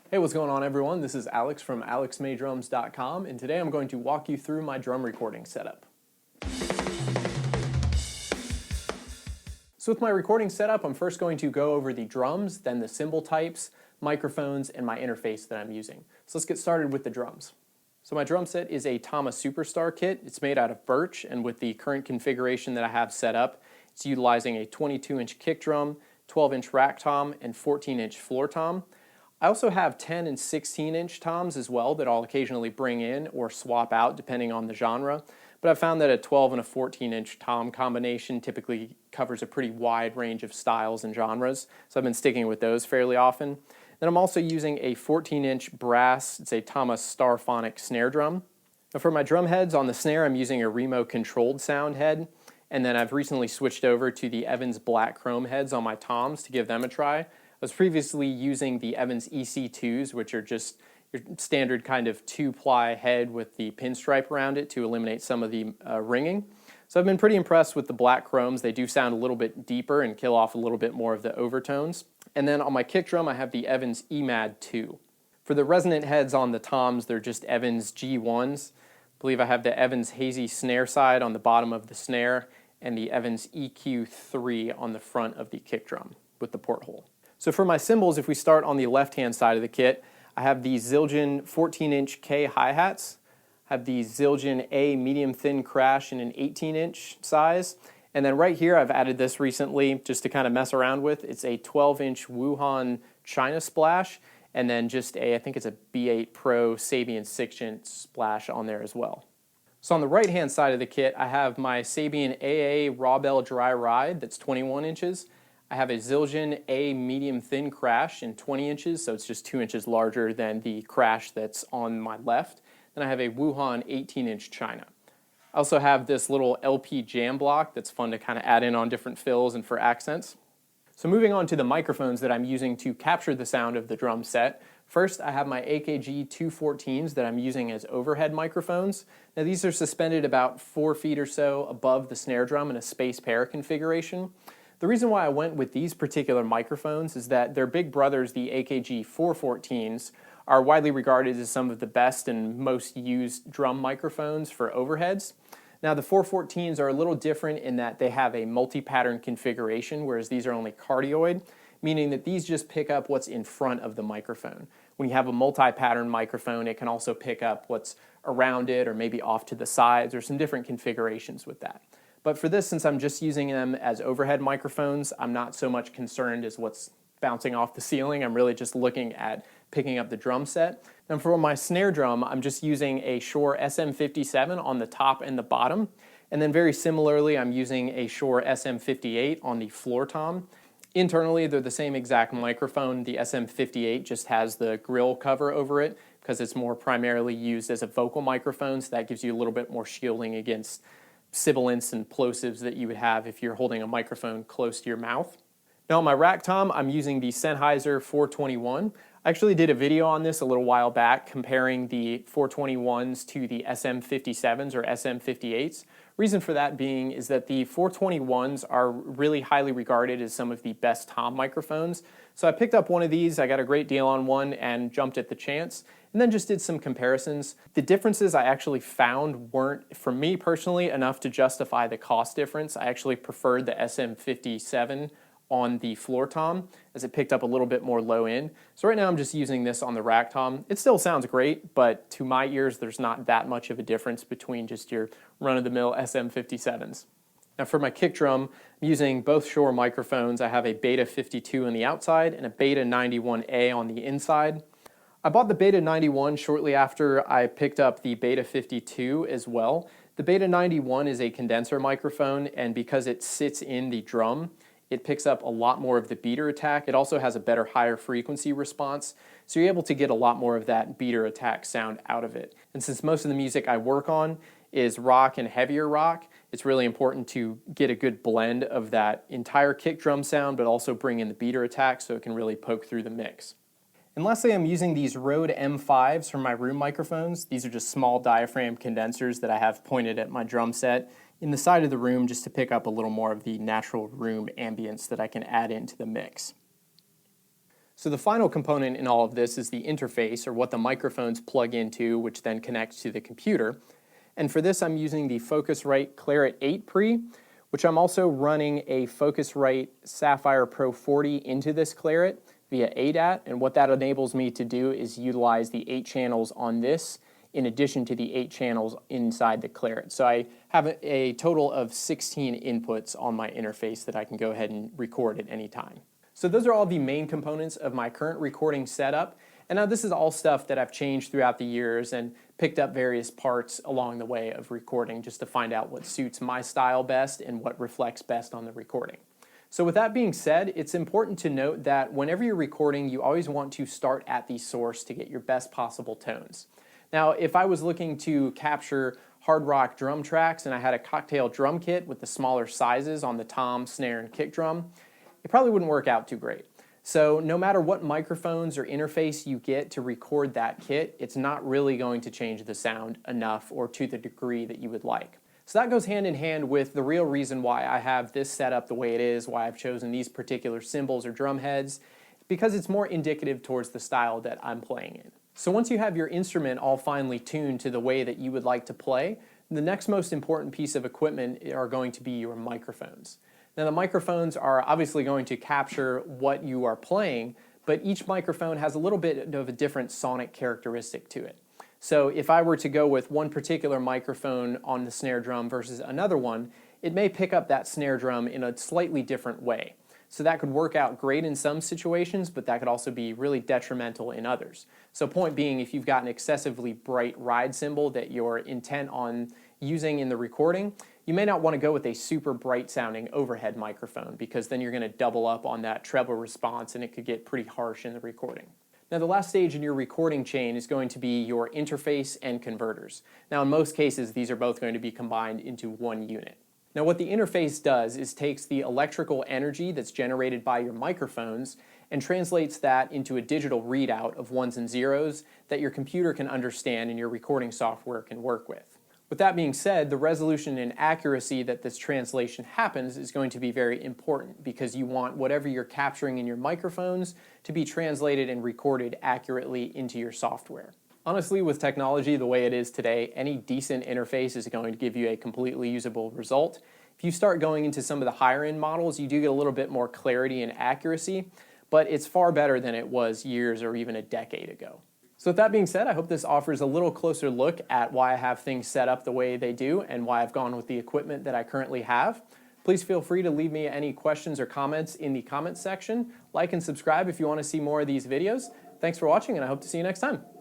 Hey, what's going on everyone? This is Alex from alexmaydrums.com, and today I'm going to walk you through my drum recording setup. So with my recording setup, I'm first going to go over the drums, then the cymbal types, microphones, and my interface that I'm using. So let's get started with the drums. So my drum set is a Tama Superstar kit. It's made out of birch, and with the current configuration that I have set up, it's utilizing a 22-inch kick drum, 12-inch rack tom, and 14-inch floor tom. I also have 10 and 16-inch toms as well that I'll occasionally bring in or swap out depending on the genre. But I've found that a 12 and a 14-inch tom combination typically covers a pretty wide range of styles and genres, so I've been sticking with those fairly often. Then I'm also using a 14-inch brass, it's a Tama Straphonic snare drum. Now for my drum heads on the snare, I'm using a remote controlled sound head, and then I've recently switched over to the Evans black chrome heads on my toms to give them a try. I was previously using the Evans EC2s, which are just your standard kind of 2-ply head with the pinstripe around it to eliminate some of the ringing. So I've been pretty impressed with the black chromes. They do sound a little bit deeper and kill off a little bit more of the overtones. And then on my kick drum, I have the Evans EMAD2. For the resonant heads on the toms, they're just Evans G1s. I believe I have the Evans Hazy snare side on the bottom of the snare and the Evans EQ3 on the front of the kick drum with the porthole. So for my cymbals, if we start on the left-hand side of the kit, I have the Zildjian 14-inch K hi-hats, I have the Zildjian A medium-thin crash in an 18-inch size, and then right here I've added this recently just to kind of mess around with. It's a 12-inch Wuhan China splash, and then just I think it's a B8 Pro Sabian 6-inch splash on there as well. So on the right-hand side of the kit, I have my Sabian AA Raw Bell Dry Ride that's 21 inches. I have a Zildjian A medium thin crash in 20 inches, so it's just 2 inches larger than the crash that's on my left. Then I have a Wuhan 18-inch China. I also have this little LP jam block that's fun to kind of add in on different fills and for accents. So moving on to the microphones that I'm using to capture the sound of the drum set. First, I have my AKG C214s that I'm using as overhead microphones. Now these are suspended about 4 feet or so above the snare drum in a space pair configuration. The reason why I went with these particular microphones is that their big brothers, the AKG 414s, are widely regarded as some of the best and most used drum microphones for overheads. Now the 414s are a little different in that they have a multi-pattern configuration, whereas these are only cardioid, meaning that these just pick up what's in front of the microphone. When you have a multi-pattern microphone, it can also pick up what's around it or maybe off to the sides or some different configurations with that. But for this, since I'm just using them as overhead microphones, I'm not so much concerned as what's bouncing off the ceiling. I'm really just looking at picking up the drum set. And for my snare drum, I'm just using a Shure SM57 on the top and the bottom. And then very similarly, I'm using a Shure SM58 on the floor tom. Internally, they're the same exact microphone. The SM58 just has the grill cover over it because it's more primarily used as a vocal microphone, so that gives you a little bit more shielding against sibilants and plosives that you would have if you're holding a microphone close to your mouth. Now on my rack tom, I'm using the Sennheiser 421. I actually did a video on this a little while back comparing the 421s to the SM57s or SM58s. Reason for that being is that the 421s are really highly regarded as some of the best tom microphones. So I picked up one of these, I got a great deal on one and jumped at the chance, and then just did some comparisons. The differences I actually found weren't, for me personally, enough to justify the cost difference. I actually preferred the SM57 on the floor tom as it picked up a little bit more low end. So right now I'm just using this on the rack tom. It still sounds great, but to my ears there's not that much of a difference between just your run-of-the-mill SM57s. Now for my kick drum, I'm using both Shure microphones. I have a Beta 52 on the outside and a Beta 91A on the inside. I bought the Beta 91 shortly after I picked up the Beta 52 as well. The Beta 91 is a condenser microphone, and because it sits in the drum, it picks up a lot more of the beater attack. It also has a better higher frequency response, so you're able to get a lot more of that beater attack sound out of it. And since most of the music I work on is rock and heavier rock, it's really important to get a good blend of that entire kick drum sound, but also bring in the beater attack so it can really poke through the mix. And lastly, I'm using these Rode M5s for my room microphones. These are just small diaphragm condensers that I have pointed at my drum set in the side of the room just to pick up a little more of the natural room ambience that I can add into the mix. So the final component in all of this is the interface, or what the microphones plug into, which then connects to the computer. And for this, I'm using the Focusrite Clarett 8 pre, which I'm also running a Focusrite Saffire Pro 40 into this Clarett via ADAT. And what that enables me to do is utilize the 8 channels on this in addition to the 8 channels inside the Clarett. So I have a total of 16 inputs on my interface that I can go ahead and record at any time. So those are all the main components of my current recording setup. And now this is all stuff that I've changed throughout the years and picked up various parts along the way of recording just to find out what suits my style best and what reflects best on the recording. So with that being said, it's important to note that whenever you're recording, you always want to start at the source to get your best possible tones. Now, if I was looking to capture hard rock drum tracks and I had a cocktail drum kit with the smaller sizes on the tom, snare, and kick drum, it probably wouldn't work out too great. So no matter what microphones or interface you get to record that kit, it's not really going to change the sound enough or to the degree that you would like. So that goes hand in hand with the real reason why I have this set up the way it is, why I've chosen these particular cymbals or drum heads, because it's more indicative towards the style that I'm playing in. So once you have your instrument all finely tuned to the way that you would like to play, the next most important piece of equipment are going to be your microphones. Now the microphones are obviously going to capture what you are playing, but each microphone has a little bit of a different sonic characteristic to it. So if I were to go with one particular microphone on the snare drum versus another one, it may pick up that snare drum in a slightly different way. So that could work out great in some situations, but that could also be really detrimental in others. So point being, if you've got an excessively bright ride cymbal that you're intent on using in the recording, you may not want to go with a super bright sounding overhead microphone, because then you're going to double up on that treble response and it could get pretty harsh in the recording. Now the last stage in your recording chain is going to be your interface and converters. Now in most cases these are both going to be combined into one unit. Now what the interface does is takes the electrical energy that's generated by your microphones and translates that into a digital readout of ones and zeros that your computer can understand and your recording software can work with. With that being said, the resolution and accuracy that this translation happens is going to be very important, because you want whatever you're capturing in your microphones to be translated and recorded accurately into your software. Honestly, with technology the way it is today, any decent interface is going to give you a completely usable result. If you start going into some of the higher end models, you do get a little bit more clarity and accuracy, but it's far better than it was years or even a decade ago. So with that being said, I hope this offers a little closer look at why I have things set up the way they do and why I've gone with the equipment that I currently have. Please feel free to leave me any questions or comments in the comments section. Like and subscribe if you want to see more of these videos. Thanks for watching, and I hope to see you next time.